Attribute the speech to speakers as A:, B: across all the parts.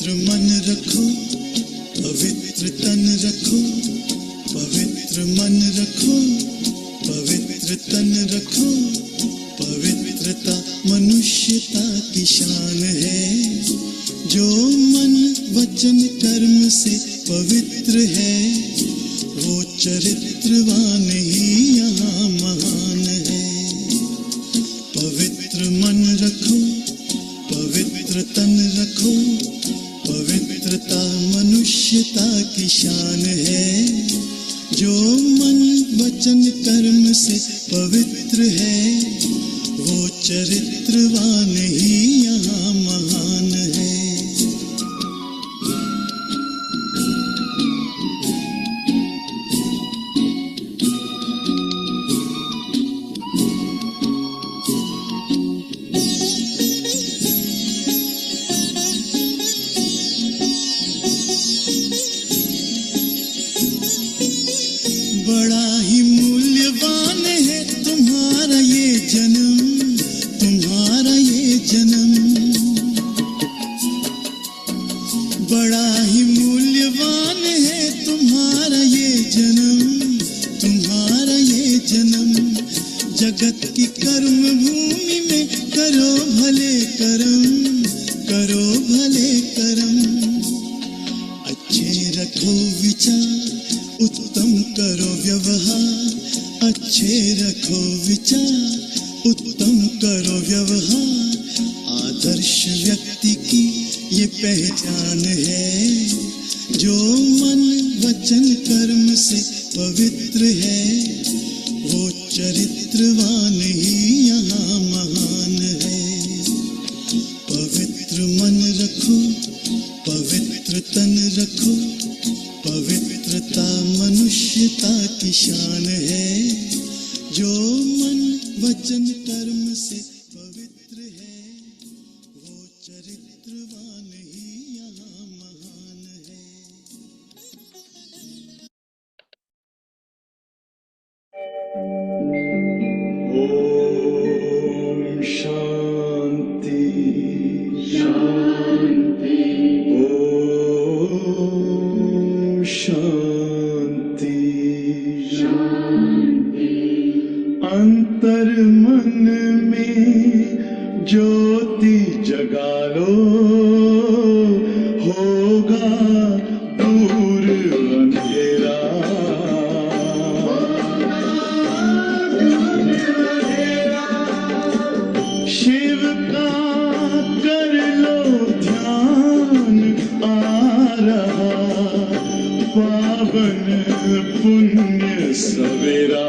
A: पवित्र मन रखो, पवित्र तन रखो, पवित्र मन रखो, पवित्र तन रखो। पवित्रता मनुष्यता की शान है, जो मन वचन कर्म से पवित्र है, वो चरित्रवान ही यहाँ महान है। पवित्र मन रखो, पवित्र तन रखो, पवित्रता मनुष्यता की शान है, जो मन वचन कर्म से पवित्र है, वो चरित्रवान ही यहाँ महान है। बड़ा ही मूल्यवान है तुम्हारा ये जन्म, तुम्हारा ये जन्म। बड़ा ही मूल्यवान है तुम्हारा ये जन्म, तुम्हारा ये जन्म। जगत की कर्म भूमि में करो भले कर्म, करो भले कर्म। अच्छे रखो विचार, उत्तम करो व्यवहार, अच्छे रखो विचार, उत्तम करो व्यवहार। आदर्श व्यक्ति की ये पहचान है, जो मन वचन कर्म से पवित्र है, वो चरित्रवान ही यहाँ महान है। पवित्र मन रखो, पवित्र तन रखो, पवित्रता मनुष्यता की शान है, जो मन वचन कर्म से पवित्र है, वो चरित्रवान ही यहाँ महान है। ओम शांति शांति, ओम शांति शांति। अंतर मन में ज्योति जगा लो, होगा दूर अंधेरा। शिव का कर लो ध्यान, आ रहा पावन पुण्य सवेरा।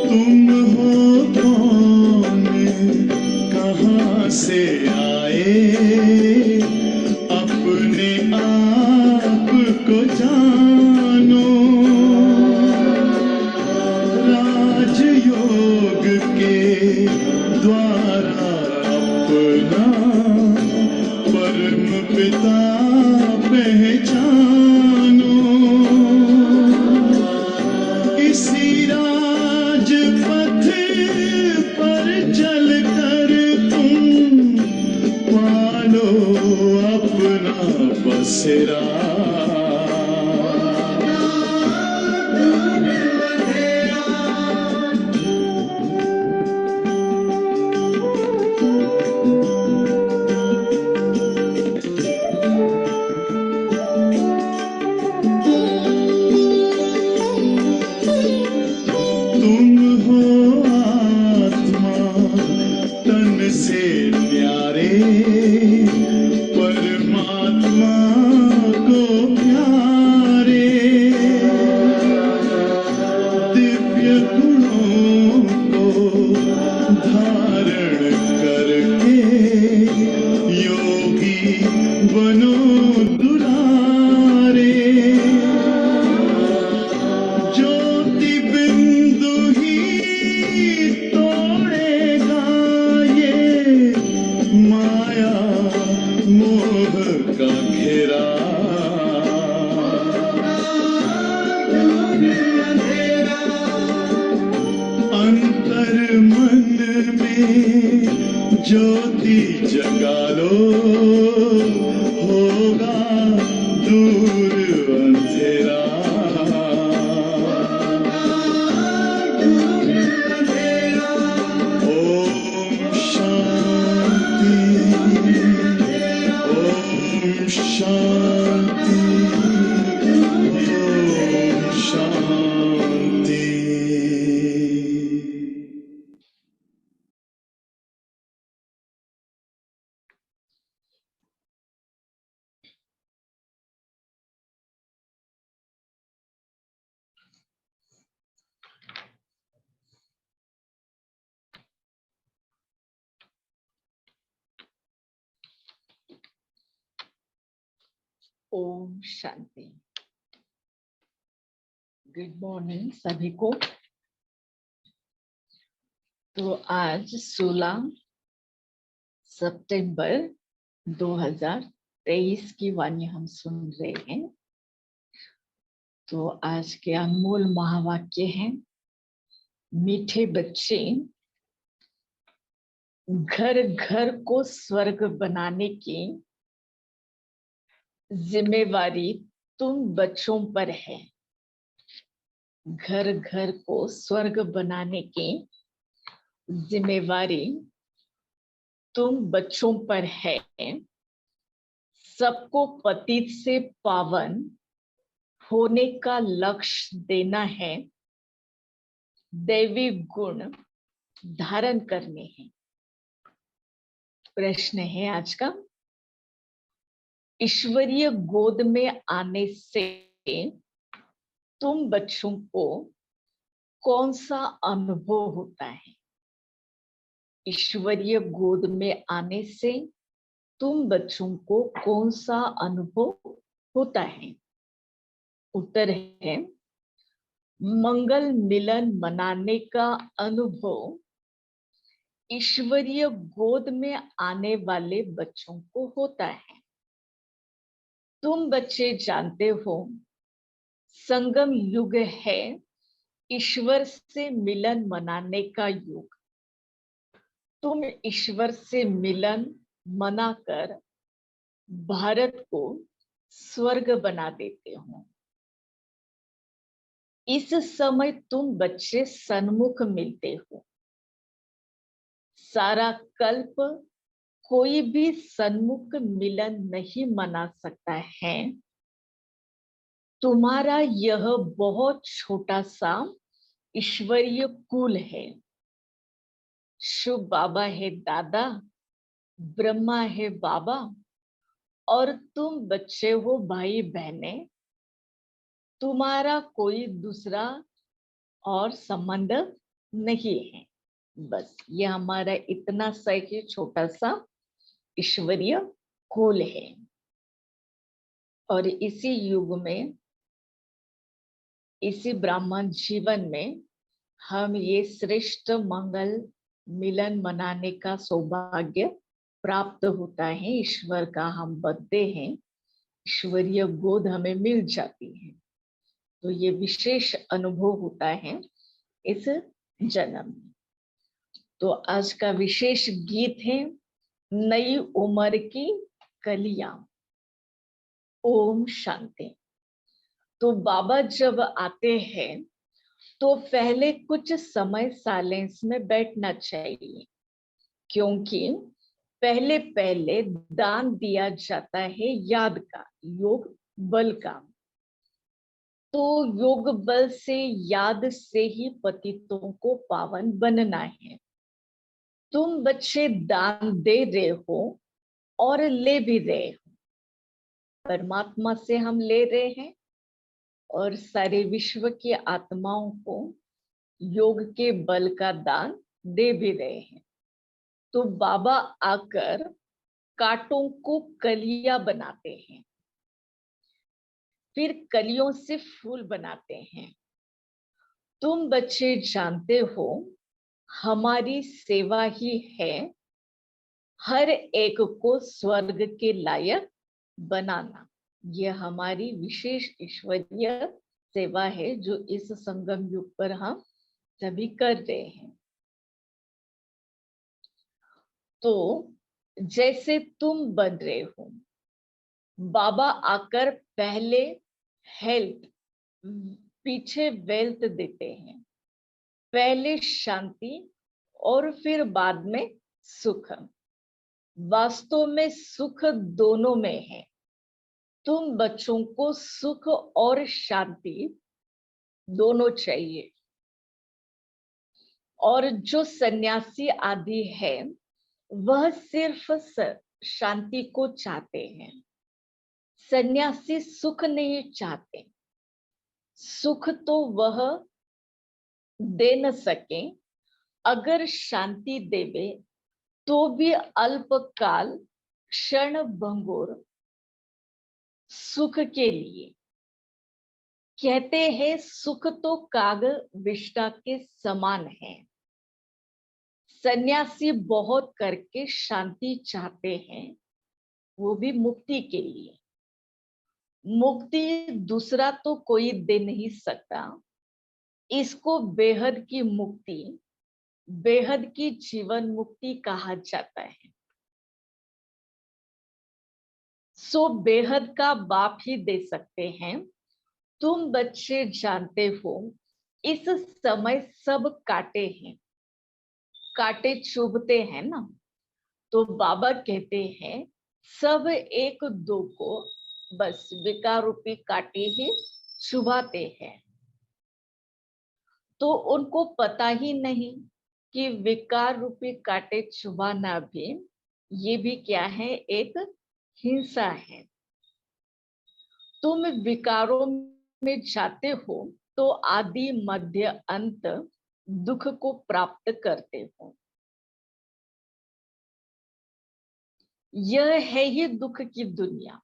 A: तुम हो कौन, कहाँ से आए, अपने आप को जानो। राजयोग के द्वारा अपना परम पिता पहचानो। इसी राजपथ पर चल कर तुम पालो अपना बसेरा। तुम हो आत्मा तन से प्यारे, परमात्मा को प्यारे। दिव्य गुणों को धारण करके योगी बनो दुलारे। ज्योति बिंदु ही तोड़ेगा ज्योति जगा लो, होगा दूर अंधेरा। ओम शांति, ओम शांति, ओम शांति।
B: ओम शांति। गुड मॉर्निंग सभी को। तो आज 16 सितंबर 2023 की वाणी हम सुन रहे हैं। तो आज के अनमोल महावाक्य हैं, मीठे बच्चे, घर घर को स्वर्ग बनाने की जिम्मेवारी तुम बच्चों पर है। घर घर को स्वर्ग बनाने की जिम्मेवारी तुम बच्चों पर है। सबको पतित से पावन होने का लक्ष्य देना है। दैवी गुण धारण करने हैं। प्रश्न है आज का, ईश्वरीय गोद में आने से तुम बच्चों को कौन सा अनुभव होता है? ईश्वरीय गोद में आने से तुम बच्चों को कौन सा अनुभव होता है? उत्तर है, मंगल मिलन मनाने का अनुभव ईश्वरीय गोद में आने वाले बच्चों को होता है। तुम बच्चे जानते हो, संगम युग है ईश्वर से मिलन मनाने का युग। तुम ईश्वर से मिलन मनाकर भारत को स्वर्ग बना देते हो। इस समय तुम बच्चे सन्मुख मिलते हो। सारा कल्प कोई भी सन्मुख मिलन नहीं मना सकता है। तुम्हारा यह बहुत छोटा सा ईश्वरीय कुल है। शिव बाबा है दादा, ब्रह्मा है बाबा, और तुम बच्चे हो भाई बहने। तुम्हारा कोई दूसरा और संबंध नहीं है। बस ये हमारा इतना सा ही छोटा सा ईश्वरीय कुल है। और इसी युग में, इसी ब्राह्मण जीवन में हम ये श्रेष्ठ मंगल मिलन मनाने का सौभाग्य प्राप्त होता है। ईश्वर का हम बद्दे हैं, ईश्वरीय गोद हमें मिल जाती है। तो ये विशेष अनुभव होता है इस जन्म में। तो आज का विशेष गीत है, नई उम्र की कलियां। ओम शांति। तो बाबा जब आते हैं तो पहले कुछ समय साइलेंस में बैठना चाहिए, क्योंकि पहले पहले दान दिया जाता है याद का, योग बल का। तो योग बल से, याद से ही पतितों को पावन बनना है। तुम बच्चे दान दे रहे हो और ले भी रहे हो। परमात्मा से हम ले रहे हैं और सारे विश्व की आत्माओं को योग के बल का दान दे भी रहे हैं। तो बाबा आकर कांटों को कलियां बनाते हैं, फिर कलियों से फूल बनाते हैं। तुम बच्चे जानते हो, हमारी सेवा ही है हर एक को स्वर्ग के लायक बनाना। यह हमारी विशेष ईश्वरीय सेवा है जो इस संगम युग पर हम सभी कर रहे हैं। तो जैसे तुम बन रहे हो, बाबा आकर पहले हेल्थ, पीछे वेल्थ देते हैं, पहले शांति और फिर बाद में सुख। वास्तव में सुख दोनों में है। तुम बच्चों को सुख और शांति दोनों चाहिए। और जो सन्यासी आदि है वह सिर्फ शांति को चाहते हैं। सन्यासी सुख नहीं चाहते। सुख तो वह दे न सके, अगर शांति देवे तो भी अल्पकाल क्षण भंगुर सुख के लिए। कहते हैं सुख तो काग विष्टा के समान है। सन्यासी बहुत करके शांति चाहते हैं, वो भी मुक्ति के लिए। मुक्ति दूसरा तो कोई दे नहीं सकता। इसको बेहद की मुक्ति, बेहद की जीवन मुक्ति कहा जाता है। सो बेहद का बाप ही दे सकते हैं। तुम बच्चे जानते हो इस समय सब काटे हैं, काटे चुभते हैं ना। तो बाबा कहते हैं सब एक दो को बस विकार रूपी काटे ही चुभाते हैं। तो उनको पता ही नहीं कि विकार रूपी काटे चुभाना भी, ये भी क्या है, एक हिंसा है। तुम विकारों में जाते हो तो आदि मध्य अंत दुख को प्राप्त करते हो। यह है ही दुख की दुनिया।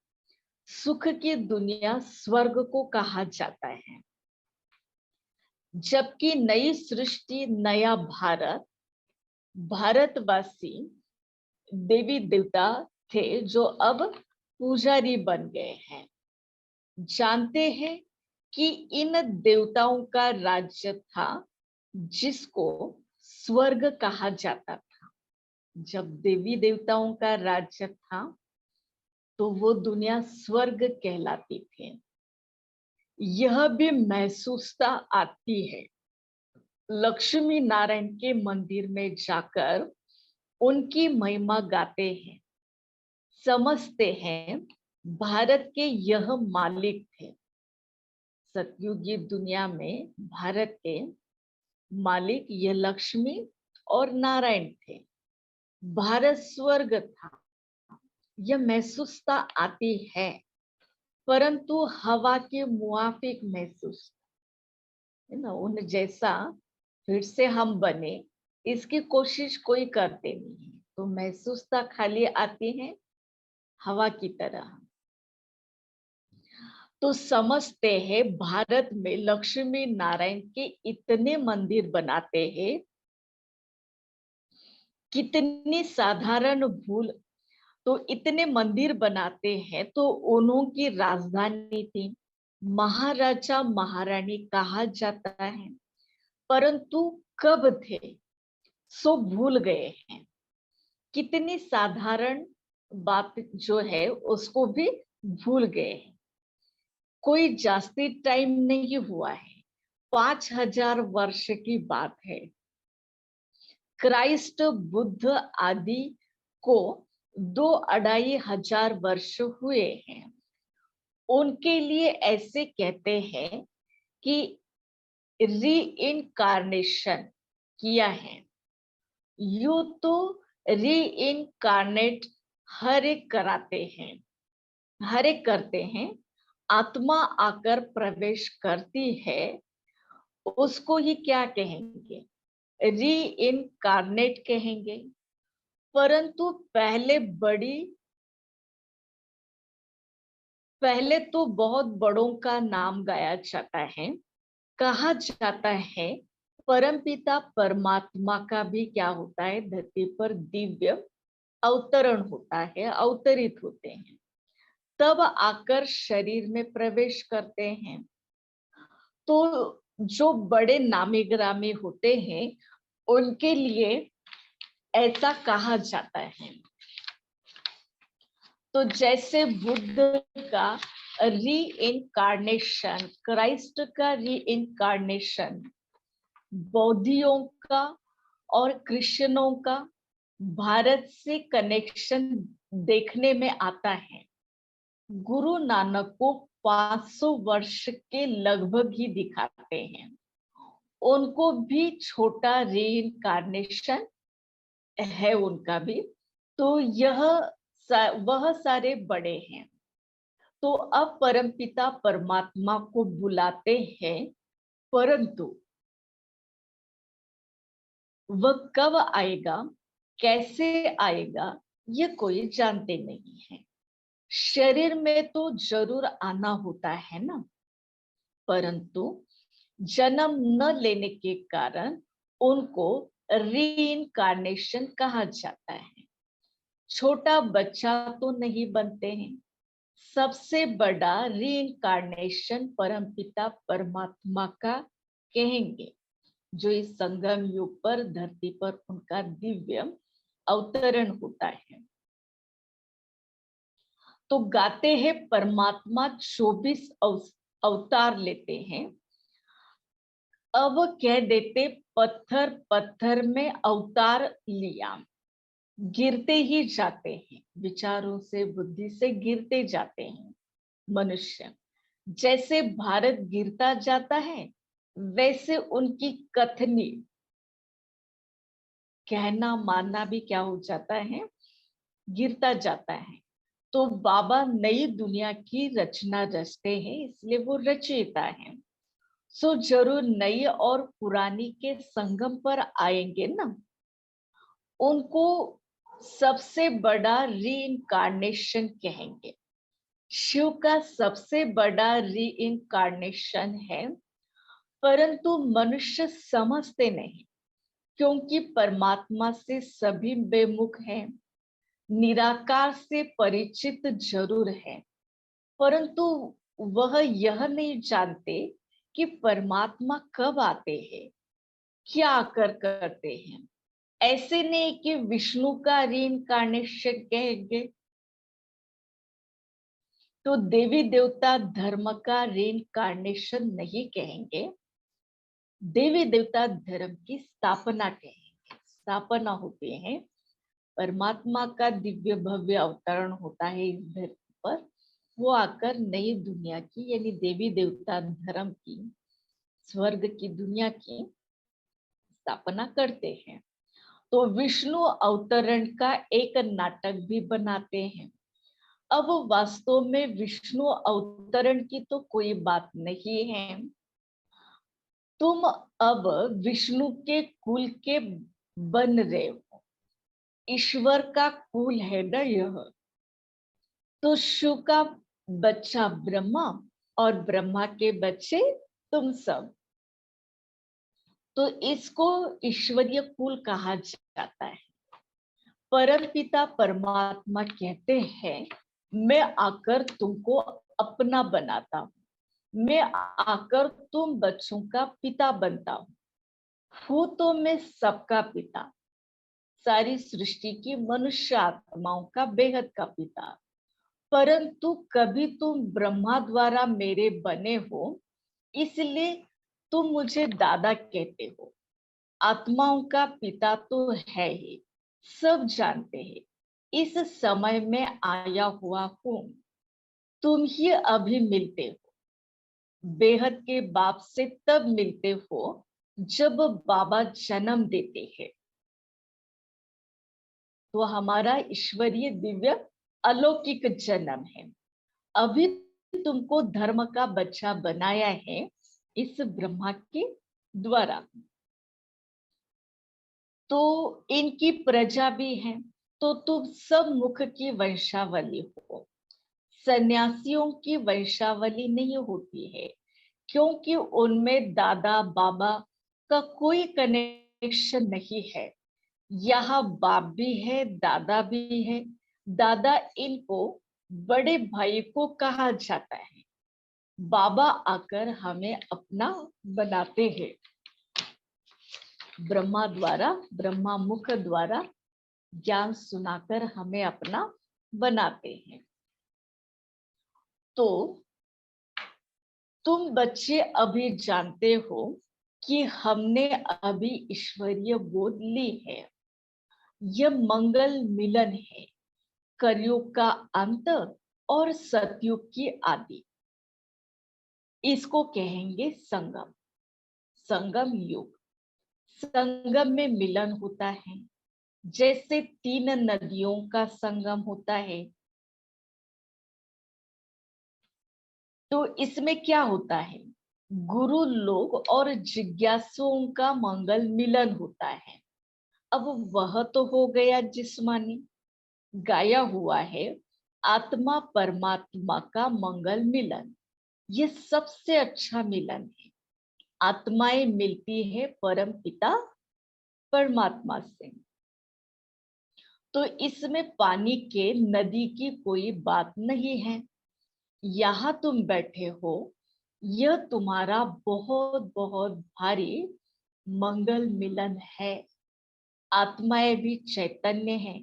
B: सुख की दुनिया स्वर्ग को कहा जाता है। जबकि नई सृष्टि, नया भारत, भारतवासी देवी देवता थे जो अब पुजारी बन गए हैं। जानते हैं कि इन देवताओं का राज्य था जिसको स्वर्ग कहा जाता था। जब देवी देवताओं का राज्य था तो वो दुनिया स्वर्ग कहलाती थी। यह भी महसूसता आती है। लक्ष्मी नारायण के मंदिर में जाकर उनकी महिमा गाते हैं, समझते हैं भारत के यह मालिक थे। सतयुगी दुनिया में भारत के मालिक यह लक्ष्मी और नारायण थे। भारत स्वर्ग था, यह महसूसता आती है, परंतु हवा के मुआफिक महसूस है ना। उन जैसा फिर से हम बने इसकी कोशिश कोई करते नहीं है, तो महसूसता खाली आती है हवा की तरह। तो समझते हैं भारत में लक्ष्मी नारायण के इतने मंदिर बनाते हैं, कितनी साधारण भूल। तो इतने मंदिर बनाते हैं तो उन्हों की राजधानी थी, महाराजा महारानी कहा जाता है, परंतु कब थे सो भूल गए हैं। कितनी साधारण बात जो है उसको भी भूल गए हैं। कोई जास्ती टाइम नहीं हुआ है, 5000 वर्ष की बात है। क्राइस्ट बुद्ध आदि को 2-2.5 वर्ष हुए हैं। उनके लिए ऐसे कहते हैं कि री इनकारनेशन किया है। यू तो री इनकारनेट हर एक कराते हैं, हर एक करते हैं। आत्मा आकर प्रवेश करती है, उसको ही क्या कहेंगे, री इनकारनेट कहेंगे। परंतु पहले तो बहुत बड़ों का नाम गाया जाता है। कहा जाता है परमपिता परमात्मा का भी क्या होता है, धरती पर दिव्य अवतरण होता है, अवतरित होते हैं, तब आकर शरीर में प्रवेश करते हैं। तो जो बड़े नामी ग्रामी होते हैं उनके लिए ऐसा कहा जाता है। तो जैसे बुद्ध का री इनकारनेशन, क्राइस्ट का री इनकारनेशन, बौद्धियों का और क्रिश्चियनों का भारत से कनेक्शन देखने में आता है। गुरु नानक को 500 वर्ष के लगभग ही दिखाते हैं। उनको भी छोटा रीइंकार्नेशन है उनका भी। तो वह सारे बड़े हैं। तो अब परमपिता परमात्मा को बुलाते हैं, परंतु वह कब आएगा, कैसे आएगा, ये कोई जानते नहीं है। शरीर में तो जरूर आना होता है ना, परंतु जन्म न लेने के कारण उनको रीइंकार्नेशन कहा जाता है। छोटा बच्चा तो नहीं बनते हैं। सबसे बड़ा रीइंकार्नेशन परमपिता परमात्मा का कहेंगे, जो इस संगम युग पर धरती पर उनका दिव्य अवतरण होता है। तो गाते हैं परमात्मा 24 अवतार लेते हैं। अब कह देते पत्थर पत्थर में अवतार लिया, गिरते ही जाते हैं, विचारों से बुद्धि से गिरते जाते हैं मनुष्य। जैसे भारत गिरता जाता है, वैसे उनकी कथनी, कहना मानना भी क्या हो जाता है, गिरता जाता है। तो बाबा नई दुनिया की रचना रचते हैं, इसलिए वो रचयिता है। सो जरूर नई और पुरानी के संगम पर आएंगे ना। उनको सबसे बड़ा रीइंकार्नेशन कहेंगे। शिव का सबसे बड़ा रीइंकार्नेशन है, परंतु मनुष्य समझते नहीं, क्योंकि परमात्मा से सभी बेमुख हैं। निराकार से परिचित जरूर है, परंतु वह यह नहीं जानते कि परमात्मा कब आते हैं, क्या आकर करते हैं। ऐसे नहीं कि विष्णु का रीइंकार्नेशन कहेंगे, तो देवी देवता धर्म का रीइंकार्नेशन नहीं कहेंगे, देवी देवता धर्म की स्थापना कहेंगे। स्थापना होते हैं, परमात्मा का दिव्य भव्य अवतरण होता है इस धरती पर। वो आकर नई दुनिया की, यानी देवी देवता धर्म की, स्वर्ग की दुनिया की स्थापना करते हैं। तो विष्णु अवतरण का एक नाटक भी बनाते हैं। अब वास्तव में विष्णु अवतरण की तो कोई बात नहीं है। तुम अब विष्णु के कुल के बन रहे हो, ईश्वर का कुल है ना यह। तो शिव का बच्चा ब्रह्मा और ब्रह्मा के बच्चे तुम सब, तो इसको ईश्वरीय कुल कहा जाता है। परमपिता परमात्मा कहते हैं, मैं आकर तुमको अपना बनाता हूँ, मैं आकर तुम बच्चों का पिता बनता हूँ तो मैं सबका पिता, सारी सृष्टि की मनुष्य आत्माओं का बेहद का पिता। परंतु कभी तुम ब्रह्मा द्वारा मेरे बने हो, इसलिए तुम मुझे दादा कहते हो। आत्माओं का पिता तो है ही, सब जानते हैं। इस समय में आया हुआ हूं, तुम ही अभी मिलते हो। बेहद के बाप से तब मिलते हो जब बाबा जन्म देते हैं। तो हमारा ईश्वरीय दिव्य अलौकिक जन्म है। अभी तुमको धर्म का बच्चा बनाया है इस ब्रह्मा के द्वारा। तो इनकी प्रजा भी है, तो तुम सब मुख की वंशावली हो। सन्यासियों की वंशावली नहीं होती है, क्योंकि उनमें दादा बाबा का कोई कनेक्शन नहीं है। यहाँ बाप भी है, दादा भी है। दादा इनको बड़े भाई को कहा जाता है। बाबा आकर हमें अपना बनाते हैं, ब्रह्मा द्वारा, ब्रह्मा मुख द्वारा ज्ञान सुनाकर हमें अपना बनाते हैं। तो तुम बच्चे अभी जानते हो कि हमने अभी ईश्वरीय गोद ली है। यह मंगल मिलन है, कलयुग का अंत और सतयुग की आदि। इसको कहेंगे संगम, संगम युग। संगम में मिलन होता है, जैसे तीन नदियों का संगम होता है। तो इसमें क्या होता है, गुरु लोग और जिज्ञासुओं का मंगल मिलन होता है। अब वह तो हो गया जिस्मानी, गाया हुआ है आत्मा परमात्मा का मंगल मिलन। ये सबसे अच्छा मिलन है। आत्माएं मिलती है परम पिता परमात्मा से। तो इसमें पानी के नदी की कोई बात नहीं है। यहाँ तुम बैठे हो, यह तुम्हारा बहुत बहुत भारी मंगल मिलन है। आत्माएं भी चैतन्य है,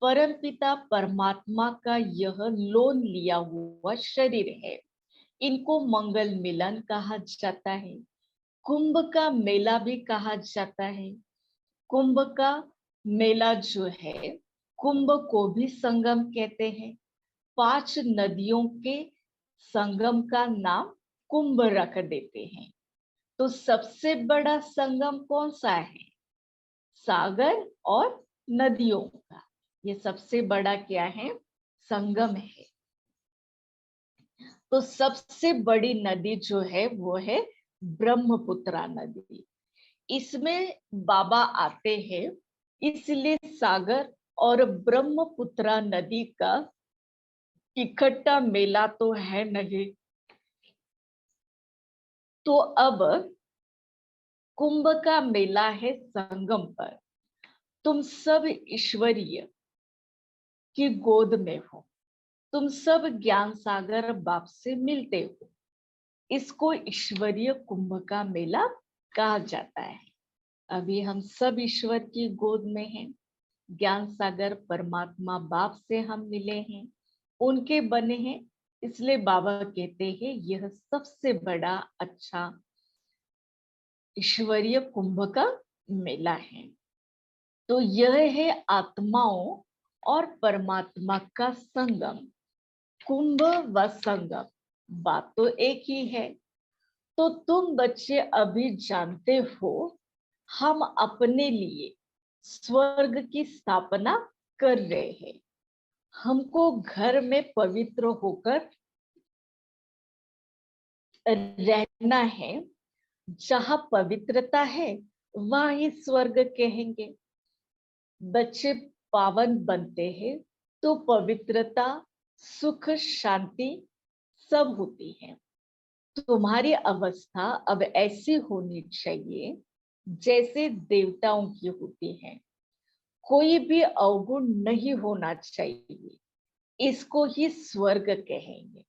B: परम पिता परमात्मा का यह लोन लिया हुआ शरीर है। इनको मंगल मिलन कहा जाता है। कुंभ का मेला भी कहा जाता है। कुंभ का मेला जो है, कुंभ को भी संगम कहते हैं। 5 नदियों के संगम का नाम कुंभ रख देते हैं। तो सबसे बड़ा संगम कौन सा है, सागर और नदियों का। ये सबसे बड़ा क्या है, संगम है। तो सबसे बड़ी नदी जो है वो है ब्रह्मपुत्रा नदी। इसमें बाबा आते हैं, इसलिए सागर और ब्रह्मपुत्रा नदी का इकट्ठा मेला तो है नहीं। तो अब कुंभ का मेला है संगम पर। तुम सब ईश्वरीय की गोद में हो, तुम सब ज्ञान सागर बाप से मिलते हो। इसको ईश्वरीय कुंभ का मेला कहा जाता है। अभी हम सब ईश्वर की गोद में हैं। ज्ञान सागर परमात्मा बाप से हम मिले हैं, उनके बने हैं। इसलिए बाबा कहते हैं यह सबसे बड़ा अच्छा ईश्वरीय कुंभ का मेला है। तो यह है आत्माओं और परमात्मा का संगम, कुंभ व संगम। बात तो एक ही है। तो तुम बच्चे अभी जानते हो हम अपने लिए स्वर्ग की स्थापना कर रहे हैं। हमको घर में पवित्र होकर रहना है। जहां पवित्रता है वहां ही स्वर्ग कहेंगे। बच्चे पावन बनते हैं तो पवित्रता, सुख, शांति सब होती है। तुम्हारी अवस्था अब ऐसी होनी चाहिए जैसे देवताओं की होती है। कोई भी अवगुण नहीं होना चाहिए। इसको ही स्वर्ग कहेंगे,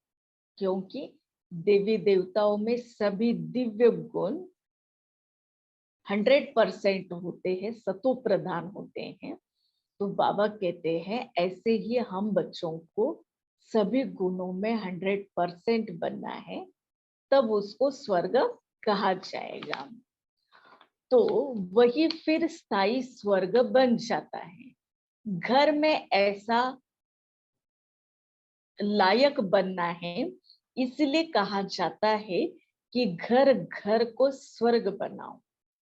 B: क्योंकि देवी देवताओं में सभी दिव्य गुण 100% होते हैं, सतो प्रधान होते हैं। तो बाबा कहते हैं ऐसे ही हम बच्चों को सभी गुणों में 100% बनना है, तब उसको स्वर्ग कहा जाएगा। तो वही फिर स्थायी स्वर्ग बन जाता है। घर में ऐसा लायक बनना है, इसलिए कहा जाता है कि घर घर को स्वर्ग बनाओ।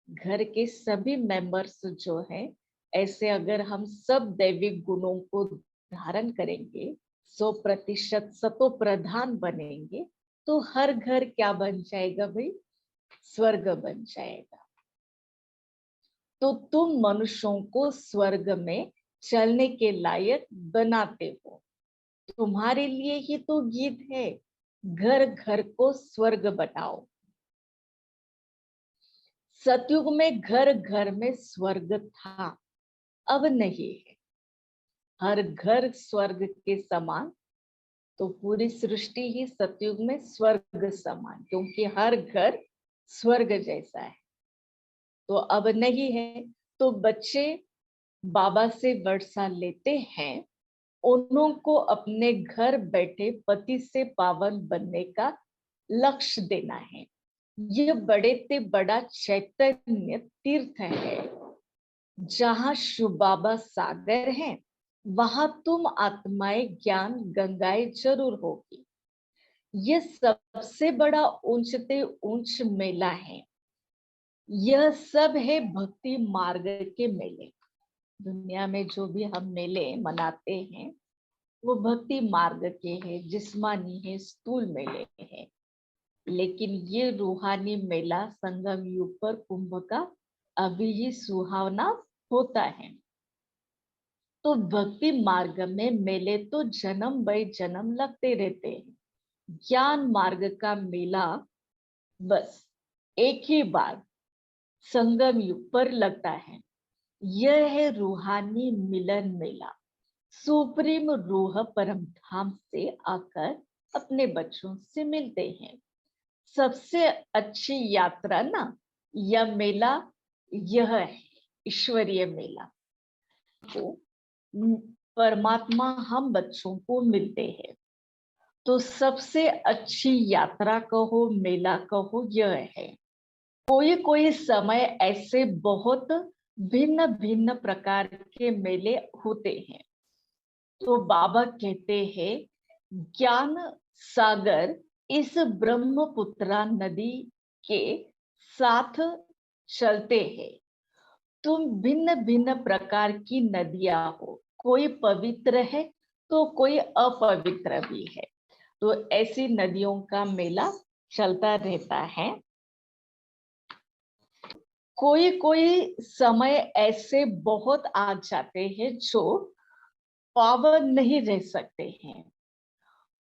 B: घर के सभी मेंबर्स जो है, ऐसे अगर हम सब दैविक गुणों को धारण करेंगे, 100% सतो प्रधान बनेंगे, तो हर घर क्या बन जाएगा भाई, स्वर्ग बन जाएगा। तो तुम मनुष्यों को स्वर्ग में चलने के लायक बनाते हो। तुम्हारे लिए ही तो गीत है, घर घर को स्वर्ग बनाओ। सतयुग में घर घर में स्वर्ग था, अब नहीं है। हर घर स्वर्ग के समान, तो पूरी सृष्टि ही सतयुग में स्वर्ग समान, क्योंकि हर घर स्वर्ग जैसा है। तो अब नहीं है। तो बच्चे बाबा से वर्षा लेते हैं, उन्हों को अपने घर बैठे पति से पावन बनने का लक्ष्य देना है। यह बड़े से बड़ा चैतन्य तीर्थ है। जहाँ शिव बाबा सागर हैं, वहां तुम आत्माएं ज्ञान गंगाएं जरूर होगी। यह सबसे बड़ा ऊंचते ऊंच मेला है। यह सब है भक्ति मार्ग के मेले। दुनिया में जो भी हम मेले मनाते हैं वो भक्ति मार्ग के हैं, जिस्मानी है, स्थूल मेले हैं। लेकिन ये रूहानी मेला संगम युग पर कुंभ का अभी ही सुहावना होता है। तो भक्ति मार्ग में मेले तो जन्म बाय जन्म लगते रहते हैं। ज्ञान मार्ग का मेला बस एक ही बार संगम युग पर लगता है। यह है रूहानी मिलन मेला। सुप्रीम रूह परम धाम से आकर अपने बच्चों से मिलते हैं। सबसे अच्छी यात्रा ना यह मेला यह है, ईश्वरीय मेला। तो परमात्मा हम बच्चों को मिलते हैं। तो सबसे अच्छी यात्रा कहो, मेला कहो, यह है। कोई कोई समय ऐसे बहुत भिन्न भिन्न प्रकार के मेले होते हैं। तो बाबा कहते हैं ज्ञान सागर इस ब्रह्मपुत्रा नदी के साथ चलते हैं। तुम भिन्न भिन्न प्रकार की नदियां हो, कोई पवित्र है तो कोई अपवित्र भी है। तो ऐसी नदियों का मेला चलता रहता है। कोई कोई समय ऐसे बहुत आ जाते हैं जो पावन नहीं रह सकते हैं,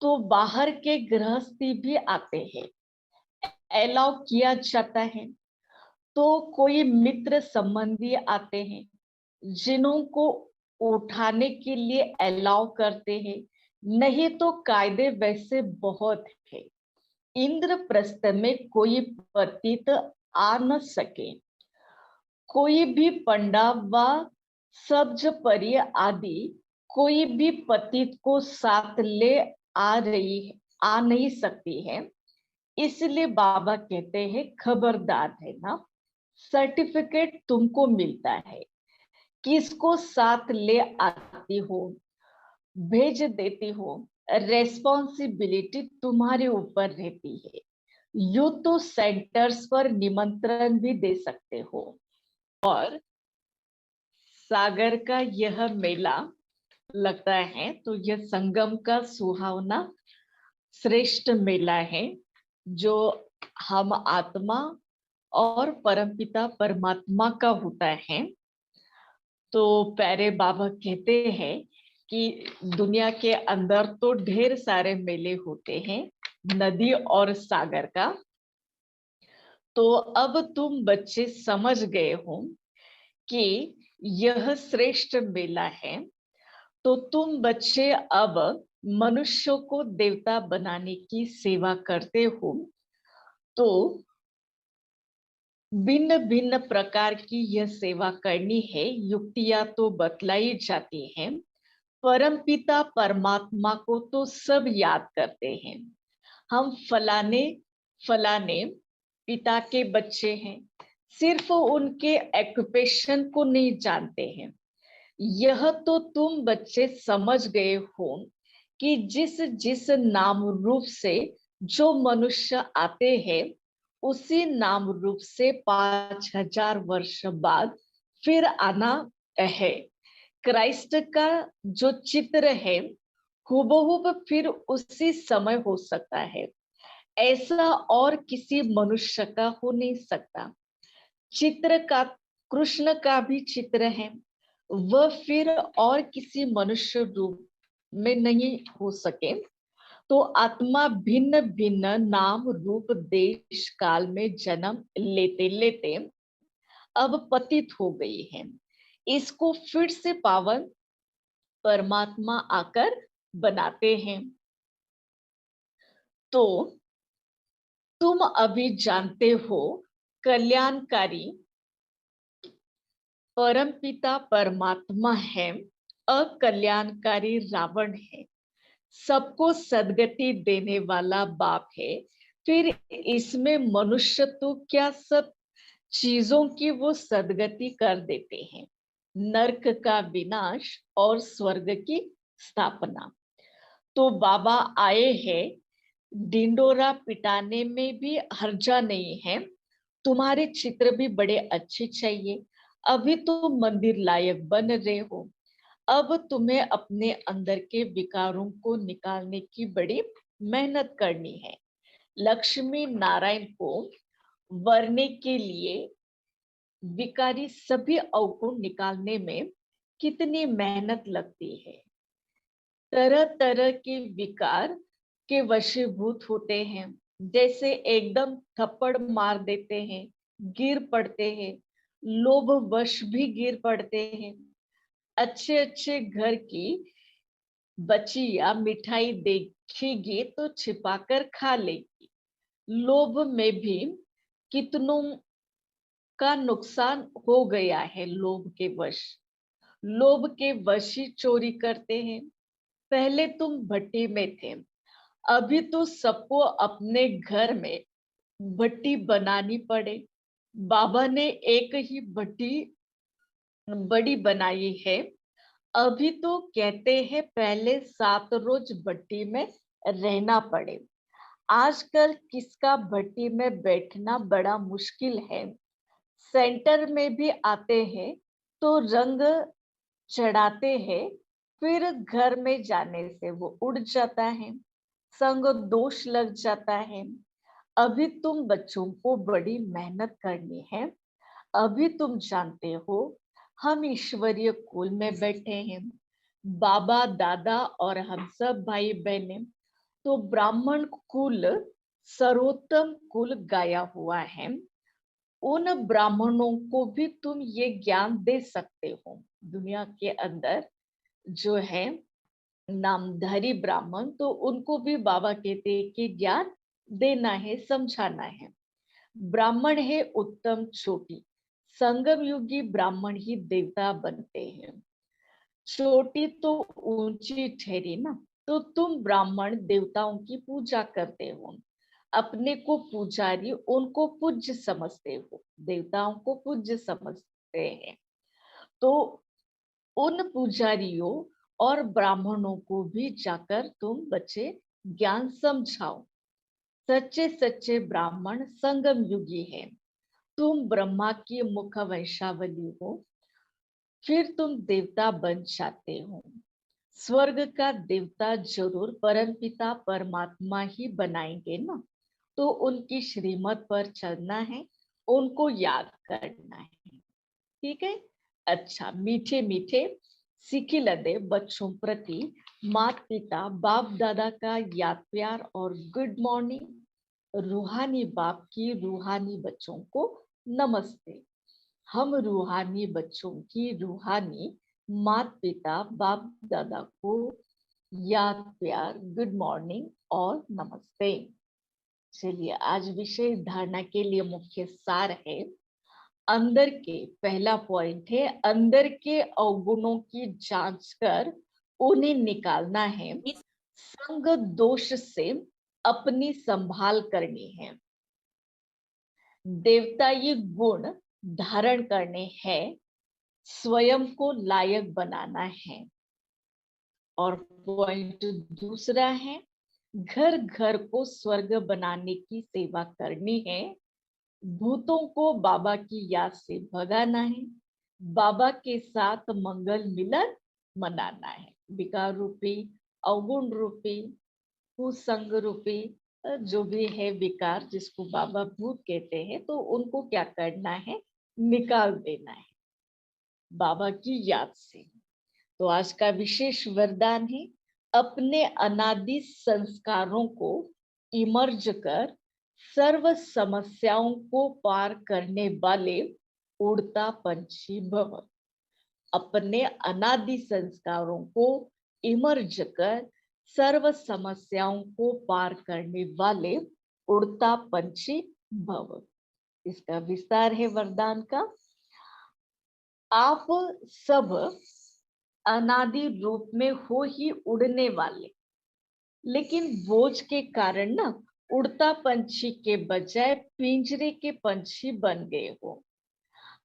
B: तो बाहर के गृहस्थी भी आते हैं, अलाउ किया जाता है। तो कोई मित्र संबंधी आते हैं जिन्हों को उठाने के लिए अलाउ करते हैं। नहीं तो कायदे वैसे बहुत है। इंद्रप्रस्थ में कोई पतित आ न सके। कोई भी पंडा व सब्ज परी आदि कोई भी पतित को साथ ले आ नहीं सकती है। इसलिए बाबा कहते हैं खबरदार है ना, सर्टिफिकेट तुमको मिलता है। किसको साथ ले आती हो, भेज देती हो, रेस्पॉन्सिबिलिटी तुम्हारे ऊपर रहती है। यूथ तो सेंटर्स पर निमंत्रण भी दे सकते हो। और सागर का यह मेला लगता है तो यह संगम का सुहावना श्रेष्ठ मेला है, जो हम आत्मा और परमपिता परमात्मा का होता है। तो प्यारे बाबा कहते हैं कि दुनिया के अंदर तो ढेर सारे मेले होते हैं, नदी और सागर का। तो अब तुम बच्चे समझ गए हो कि यह श्रेष्ठ मेला है। तो तुम बच्चे अब मनुष्यों को देवता बनाने की सेवा करते हो। तो भिन्न भिन्न प्रकार की यह सेवा करनी है, युक्तियां तो बतलाई जाती हैं। परम पिता परमात्मा को तो सब याद करते हैं। हम फलाने फलाने पिता के बच्चे हैं, सिर्फ उनके ऑक्यूपेशन को नहीं जानते हैं। यह तो तुम बच्चे समझ गए हो कि जिस जिस नाम रूप से जो मनुष्य आते हैं, उसी नाम रूप से 5000 वर्ष बाद फिर आना है। क्राइस्ट का जो चित्र है हूबहूब फिर उसी समय हो सकता है, ऐसा और किसी मनुष्य का हो नहीं सकता। चित्र का कृष्ण का भी चित्र है, वह फिर और किसी मनुष्य रूप में नहीं हो सके। तो आत्मा भिन्न भिन्न नाम रूप देश काल में जन्म लेते लेते अब पतित हो गई है। इसको फिर से पावन परमात्मा आकर बनाते हैं। तो तुम अभी जानते हो कल्याणकारी परमपिता परमात्मा है, अकल्याणकारी रावण है, सबको सदगति देने वाला बाप है। फिर इसमें मनुष्य तो क्या, सब चीजों की वो सदगति कर देते हैं। नरक का विनाश और स्वर्ग की स्थापना। तो बाबा आए हैं, ढिंडोरा पिटाने में भी हर्जा नहीं है। तुम्हारे चित्र भी बड़े अच्छे चाहिए, अभी तो मंदिर लायक बन रहे हो। अब तुम्हें अपने अंदर के विकारों को निकालने की बड़ी मेहनत करनी है। लक्ष्मी नारायण को वरने के लिए विकारी सभी अवगुण निकालने में कितनी मेहनत लगती है। तरह तरह के विकार के वशीभूत होते हैं। जैसे एकदम थप्पड़ मार देते हैं, गिर पड़ते हैं। लोभ वश भी गिर पड़ते हैं। अच्छे अच्छे घर की बची या मिठाई देखेगी तो छिपाकर खा लेगी। लोभ में भी कितनों का नुकसान हो गया है। लोभ के वश ही चोरी करते हैं। पहले तुम भट्टी में थे, अभी तो सबको अपने घर में भट्टी बनानी पड़े। बाबा ने एक ही भट्टी बड़ी बनाई है। अभी तो कहते हैं पहले 7 रोज भट्टी में रहना पड़े। आजकल किसका भट्टी में बैठना बड़ा मुश्किल है। सेंटर में भी आते हैं तो रंग चढ़ाते हैं, फिर घर में जाने से वो उड़ जाता है, संग दोष लग जाता है। अभी तुम बच्चों को बड़ी मेहनत करनी है। अभी तुम जानते हो हम ईश्वरीय कुल में बैठे हैं, बाबा दादा और हम सब भाई बहने। तो ब्राह्मण कुल सर्वोत्तम कुल गाया हुआ है। उन ब्राह्मणों को भी तुम ये ज्ञान दे सकते हो। दुनिया के अंदर जो है नामधारी ब्राह्मण, तो उनको भी बाबा कहते हैं कि ज्ञान देना है, समझाना है। ब्राह्मण है उत्तम चोटी, संगम युगी ब्राह्मण ही देवता बनते हैं। चोटी तो ऊंची ठहरी ना, तो तुम ब्राह्मण देवताओं की पूजा करते हो, अपने को पुजारी, उनको पूज्य समझते हो, देवताओं को पूज्य समझते हैं। तो उन पुजारियों और ब्राह्मणों को भी जाकर तुम बच्चे ज्ञान समझाओ। सच्चे सच्चे ब्राह्मण संगम युगी है। तुम ब्रह्मा की मुख वंशावली हो, फिर तुम देवता बन जाते हो। स्वर्ग का देवता जरूर परमपिता परमात्मा ही बनाएंगे ना, तो उनकी श्रीमत पर चलना है, उनको याद करना है। ठीक है। अच्छा, मीठे मीठे सीखी लदे बच्चों प्रति माता पिता बाप दादा का याद प्यार और गुड मॉर्निंग। रूहानी बाप की रूहानी बच्चों को नमस्ते। हम रूहानी बच्चों की रूहानी माता पिता बाप दादा को याद प्यार, गुड मॉर्निंग और नमस्ते। चलिए, आज विषय धारणा के लिए मुख्य सार है अंदर के, पहला पॉइंट है अंदर के अवगुणों की जांच कर उन्हें निकालना है। संग दोष से अपनी संभाल करनी है। देवता ये गुण धारण करने हैं, स्वयं को लायक बनाना है। और पॉइंट दूसरा है घर घर को स्वर्ग बनाने की सेवा करनी है। भूतों को बाबा की याद से भगाना है, बाबा के साथ मंगल मिलन मनाना है। विकार रूपी, अवगुण रूपी, कुसंग रूपी जो भी है विकार, जिसको बाबा भूत कहते हैं, तो उनको क्या करना है, निकाल देना है बाबा की याद से। तो आज का विशेष वरदान है अपने अनादि संस्कारों को इमर्ज कर सर्व समस्याओं को पार करने वाले उड़ता पंछी भव। अपने अनादि संस्कारों को इमर्ज कर सर्व समस्याओं को पार करने वाले उड़ता पंछी भव। इसका विस्तार है वरदान का। आप सब अनादि रूप में हो ही उड़ने वाले, लेकिन बोझ के कारण ना उड़ता पंछी के बजाय पिंजरे के पंछी बन गए हो।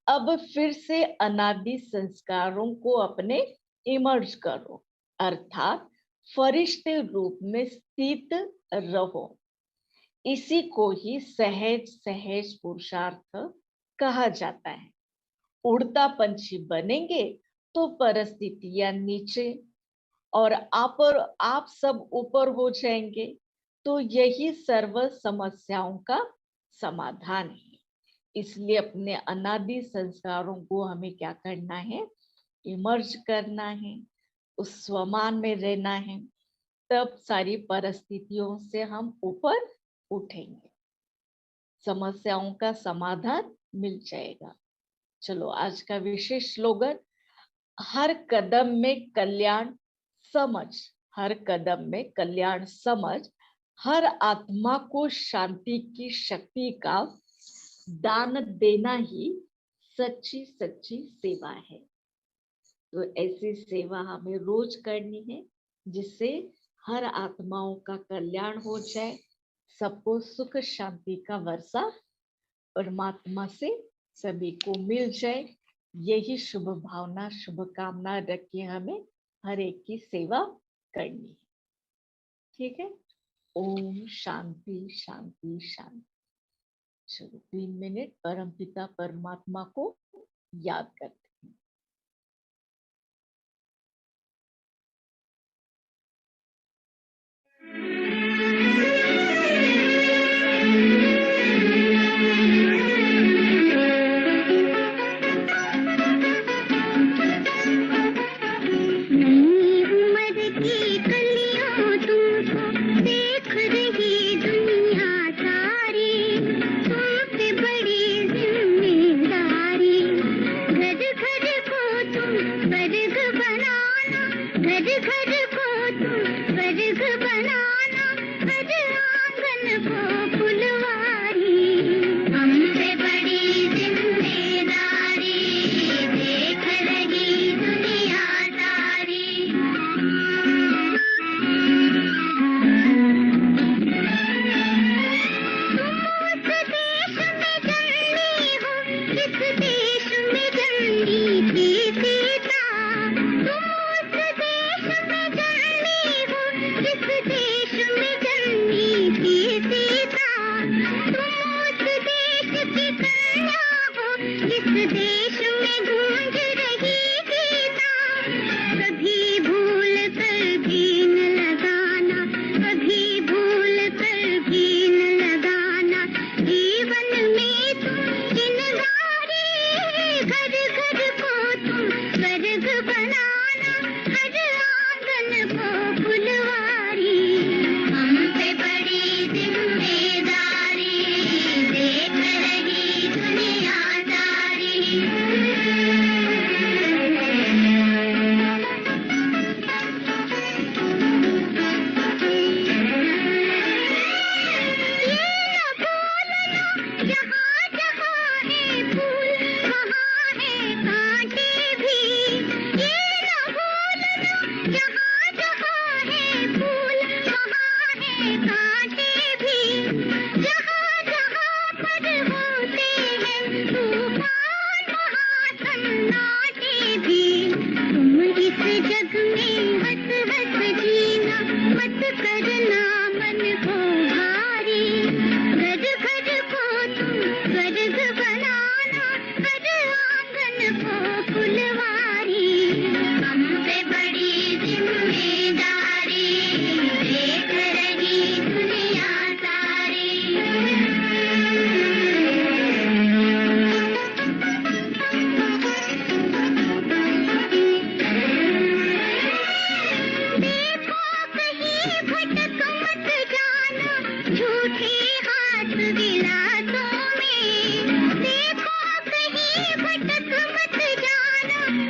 B: अब फिर से अनादि संस्कारों को अपने इमर्ज करो, अर्थात फरिश्ते रूप में स्थित रहो। इसी को ही सहज सहज पुरुषार्थ कहा जाता है। उड़ता पंछी बनेंगे तो परिस्थितियां नीचे और आप सब ऊपर हो जाएंगे, तो यही सर्व समस्याओं का समाधान है। इसलिए अपने अनादि संस्कारों को हमें क्या करना है, इमर्ज करना है, उस स्वमान में रहना है, तब सारी परिस्थितियों से हम ऊपर उठेंगे, समस्याओं का समाधान मिल जाएगा। चलो आज का विशेष स्लोगन, हर कदम में कल्याण समझ, हर कदम में कल्याण समझ, हर आत्मा को शांति की शक्ति का दान देना ही सच्ची सच्ची सेवा है। तो ऐसी सेवा हमें रोज करनी है, जिससे हर आत्माओं का कल्याण हो जाए, सबको सुख शांति का वर्षा परमात्मा से सभी को मिल जाए। यही शुभ भावना शुभकामना रख के हमें हर एक की सेवा करनी है। ठीक है। ओम शांति शांति शांति। चलो 3 मिनट परमपिता परमात्मा को याद करते हैं।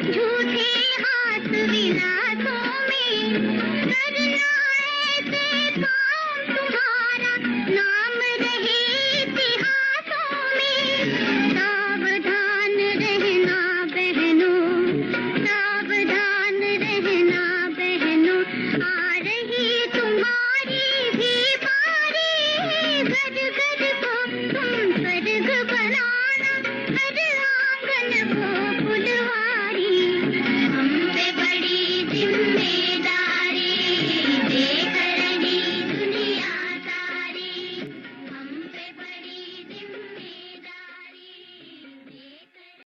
C: झूठे हाथ विलासों में